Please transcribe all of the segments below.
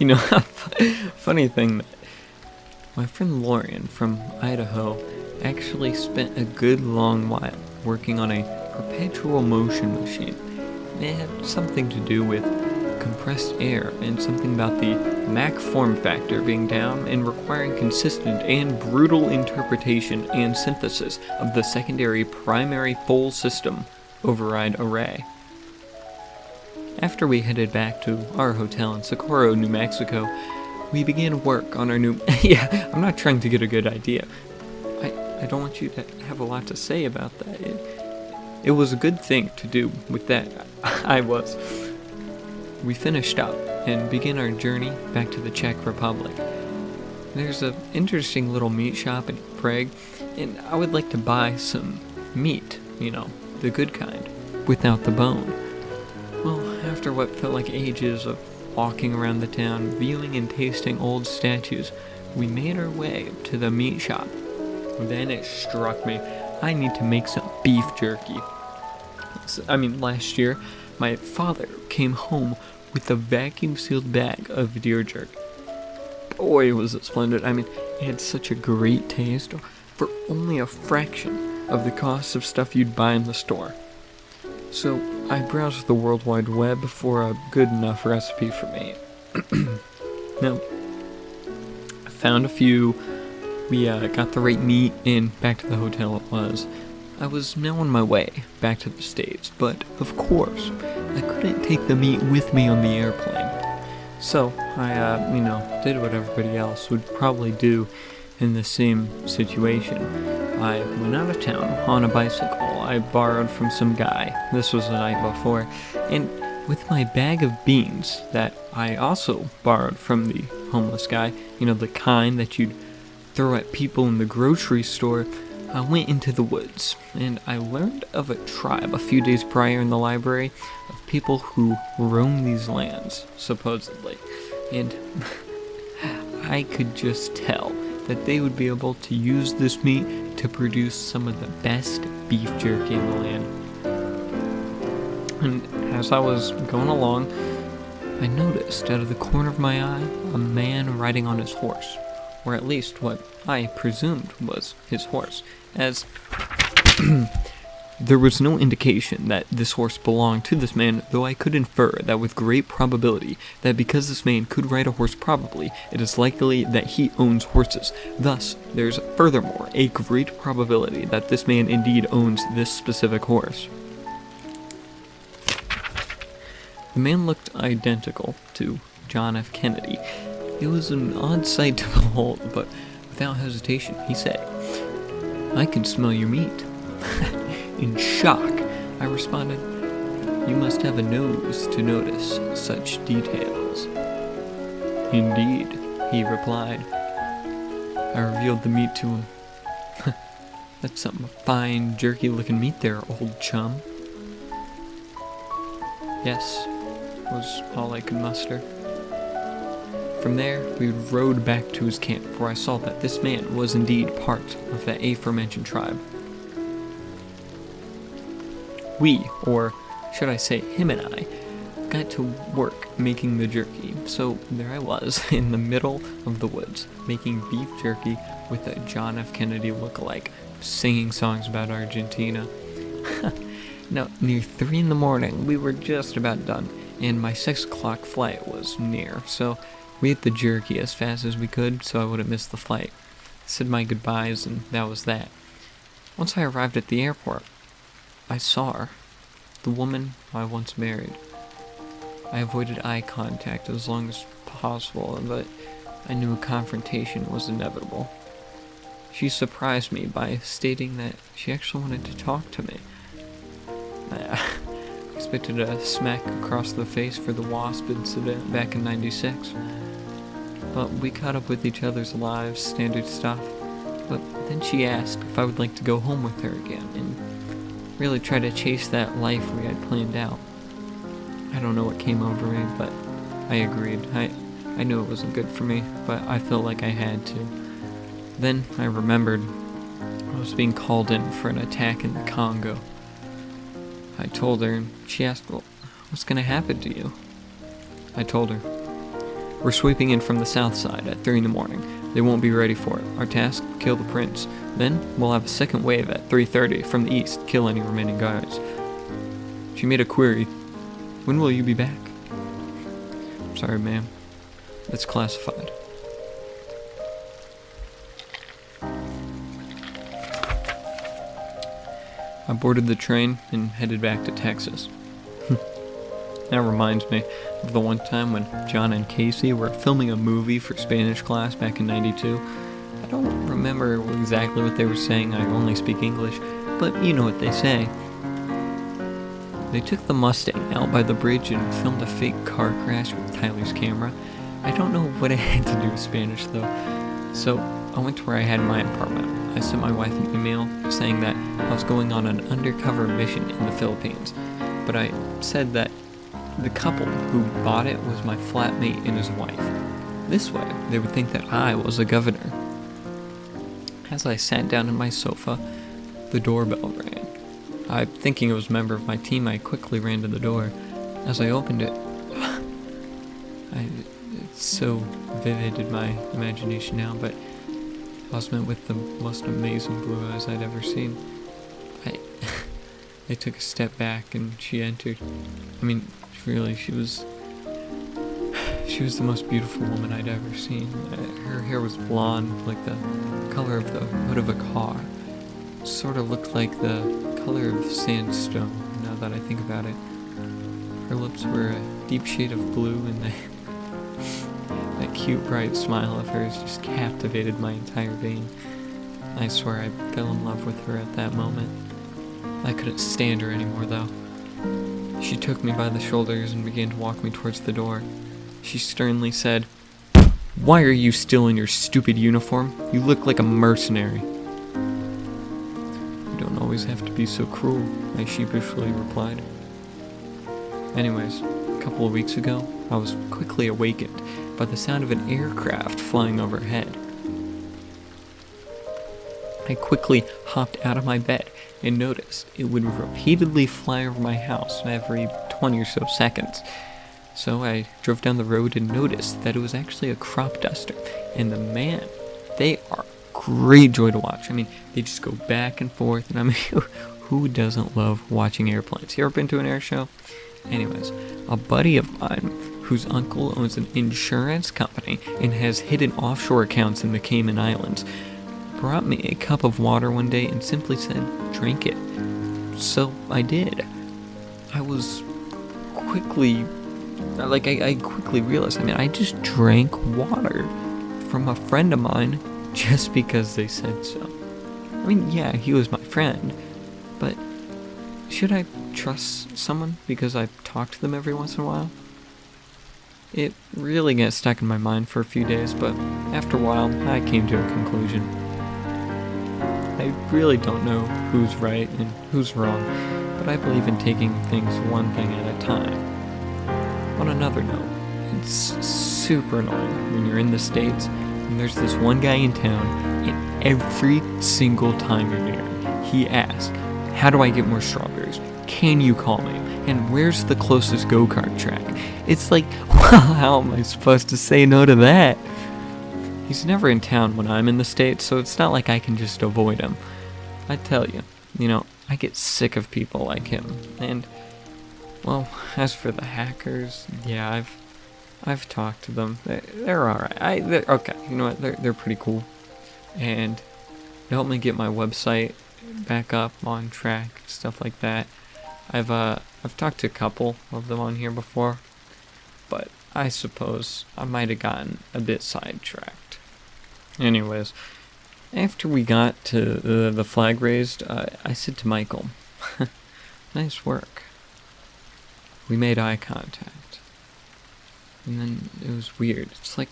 You know, funny thing, my friend Lorian from Idaho actually spent a good long while working on a perpetual motion machine. It had something to do with compressed air and something about the Mach form factor being down and requiring consistent and brutal interpretation and synthesis of the secondary primary full system override array. After we headed back to our hotel in Socorro, New Mexico, we began work on our new... Yeah, I'm not trying to get a good idea. I don't want you to have a lot to say about that. It was a good thing to do with that. I was. We finished up and began our journey back to the Czech Republic. There's an interesting little meat shop in Prague, and I would like to buy some meat, the good kind, without the bone. Well, after what felt like ages of walking around the town, viewing and tasting old statues, we made our way to the meat shop. Then it struck me, I need to make some beef jerky. Last year, my father came home with a vacuum-sealed bag of deer jerky. Boy, was it splendid. It had such a great taste for only a fraction of the cost of stuff you'd buy in the store. So I browsed the World Wide Web for a good enough recipe for me. Now, I found a few. We got the right meat and back to the hotel it was. I was now on my way back to the States, but of course, I couldn't take the meat with me on the airplane. So I, did what everybody else would probably do in the same situation. I went out of town on a bicycle I borrowed from some guy. This was the night before. And with my bag of beans that I also borrowed from the homeless guy, the kind that you'd throw at people in the grocery store, I went into the woods, and I learned of a tribe a few days prior in the library of people who roam these lands, supposedly. And I could just tell that they would be able to use this meat to produce some of the best beef jerky in the land. And as I was going along, I noticed out of the corner of my eye a man riding on his horse, or at least what I presumed was his horse, as there was no indication that this horse belonged to this man, though I could infer that with great probability that because this man could ride a horse probably, it is likely that he owns horses. Thus, there's furthermore a great probability that this man indeed owns this specific horse. The man looked identical to John F. Kennedy. It was an odd sight to behold, but without hesitation, he said, "I can smell your meat." In shock, I responded, "You must have a nose to notice such details." "Indeed," he replied. I revealed the meat to him. "That's some fine, jerky-looking meat there, old chum." "Yes," was all I could muster. From there, we rode back to his camp, where I saw that this man was indeed part of that aforementioned tribe. We, or should I say him and I, got to work making the jerky. So there I was, in the middle of the woods, making beef jerky with a John F. Kennedy look-alike, singing songs about Argentina. Now, near 3 a.m, we were just about done, and my 6 o'clock flight was near, so we ate the jerky as fast as we could so I wouldn't miss the flight. I said my goodbyes, and that was that. Once I arrived at the airport, I saw her, the woman I once married. I avoided eye contact as long as possible, but I knew a confrontation was inevitable. She surprised me by stating that she actually wanted to talk to me. I expected a smack across the face for the Wasp incident back in '96. But we caught up with each other's lives, standard stuff. But then she asked if I would like to go home with her again, and really try to chase that life we had planned out. I don't know what came over me, but I agreed. I knew it wasn't good for me, but I felt like I had to. Then I remembered I was being called in for an attack in the Congo. I told her, and she asked, "Well, what's going to happen to you?" I told her, We're sweeping in from the south side at 3 in the morning. They won't be ready for it. Our task, kill the prince. Then, we'll have a second wave at 3:30 from the east, kill any remaining guards. She made a query. When will you be back? Sorry, ma'am. That's classified. I boarded the train and headed back to Texas. That reminds me of the one time when John and Casey were filming a movie for Spanish class back in '92. I don't remember exactly what they were saying, I only speak English, but you know what they say. They took the Mustang out by the bridge and filmed a fake car crash with Tyler's camera. I don't know what it had to do with Spanish though. So I went to where I had my apartment. I sent my wife an email saying that I was going on an undercover mission in the Philippines, but I said that the couple who bought it was my flatmate and his wife. This way, they would think that I was a governor. As I sat down in my sofa, the doorbell rang. Thinking it was a member of my team, I quickly ran to the door. As I opened it, it's so vivid in my imagination now, but I was met with the most amazing blue eyes I'd ever seen. I took a step back and she entered. I mean, really, she was the most beautiful woman I'd ever seen. Her hair was blonde, like the color of the hood of a car. Sort of looked like the color of sandstone, now that I think about it. Her lips were a deep shade of blue, and that cute, bright smile of hers just captivated my entire being. I swear I fell in love with her at that moment. I couldn't stand her anymore, though. She took me by the shoulders and began to walk me towards the door. She sternly said, "Why are you still in your stupid uniform? You look like a mercenary." "You don't always have to be so cruel," I sheepishly replied. Anyways, a couple of weeks ago, I was quickly awakened by the sound of an aircraft flying overhead. I quickly hopped out of my bed and noticed it would repeatedly fly over my house every 20 or so seconds. So I drove down the road and noticed that it was actually a crop duster. And they are great joy to watch. I mean, they just go back and forth, and I mean, who doesn't love watching airplanes? You ever been to an air show? Anyways, a buddy of mine whose uncle owns an insurance company and has hidden offshore accounts in the Cayman Islands brought me a cup of water one day and simply said, "Drink it." So I did. I quickly realized, I just drank water from a friend of mine just because they said so. I mean, yeah, he was my friend, but should I trust someone because I talk to them every once in a while? It really got stuck in my mind for a few days, but after a while, I came to a conclusion. I really don't know who's right and who's wrong, but I believe in taking things one thing at a time. On another note, it's super annoying when you're in the States and there's this one guy in town, and every single time you're near him, he asks, "How do I get more strawberries? Can you call me? And where's the closest go-kart track?" It's like, well, how am I supposed to say no to that? He's never in town when I'm in the States, so it's not like I can just avoid him. I tell you, I get sick of people like him. And, well, as for the hackers, yeah, I've talked to them. They're alright. Okay, you know what? They're pretty cool. And they helped me get my website back up on track, stuff like that. I've talked to a couple of them on here before, but I suppose I might have gotten a bit sidetracked. Anyways, after we got to the flag raised, I said to Michael, "Nice work." We made eye contact, and then it was weird. It's like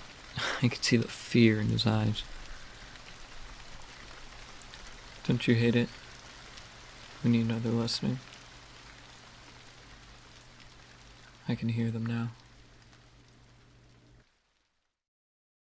I could see the fear in his eyes. Don't you hate it when you know they're listening? I can hear them now.